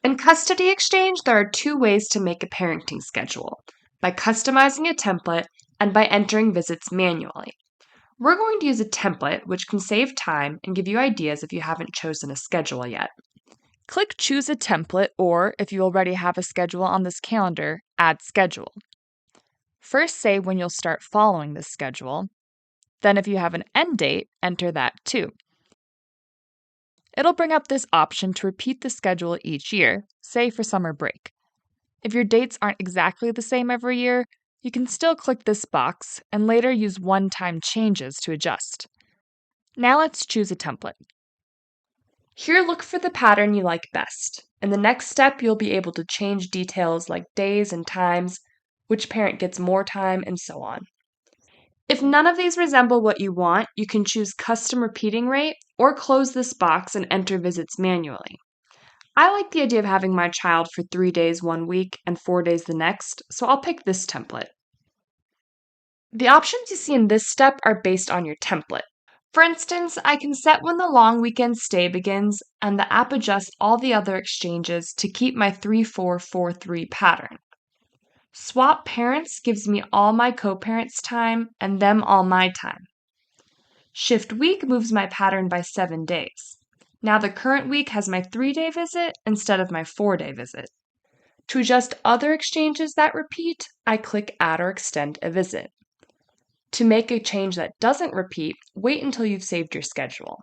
In Custody Exchange, there are two ways to make a parenting schedule: by customizing a template and by entering visits manually. We're going to use a template, which can save time and give you ideas if you haven't chosen a schedule yet. Click Choose a Template, or if you already have a schedule on this calendar, Add Schedule. First, say when you'll start following this schedule. Then, if you have an end date, enter that too. It'll bring up this option to repeat the schedule each year, say for summer break. If your dates aren't exactly the same every year, you can still click this box and later use one-time changes to adjust. Now let's choose a template. Here, look for the pattern you like best. In the next step, you'll be able to change details like days and times, which parent gets more time, and so on. If none of these resemble what you want, you can choose Custom Repeating Rate or close this box and enter visits manually. I like the idea of having my child for 3 days one week and 4 days the next, so I'll pick this template. The options you see in this step are based on your template. For instance, I can set when the long weekend stay begins, and the app adjusts all the other exchanges to keep my 3-4-4-3 pattern. Swap Parents gives me all my co-parents' time and them all my time. Shift Week moves my pattern by 7 days. Now the current week has my 3-day visit instead of my 4-day visit. To adjust other exchanges that repeat, I click Add or Extend a Visit. To make a change that doesn't repeat, wait until you've saved your schedule.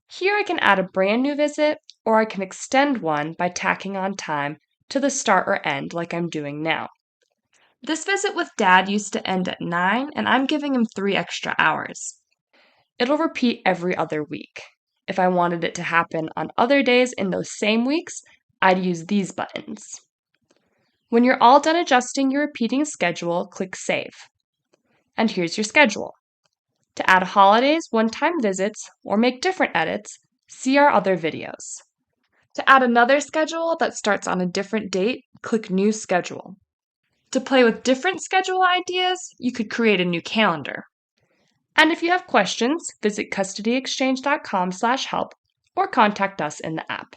Here I can add a brand new visit, or I can extend one by tacking on time to the start or end like I'm doing now. This visit with Dad used to end at 9, and I'm giving him 3 extra hours. It'll repeat every other week. If I wanted it to happen on other days in those same weeks, I'd use these buttons. When you're all done adjusting your repeating schedule, click Save. And here's your schedule. To add holidays, one-time visits, or make different edits, see our other videos. To add another schedule that starts on a different date, click New Schedule. To play with different schedule ideas, you could create a new calendar. And if you have questions, visit custodyexchange.com/help or contact us in the app.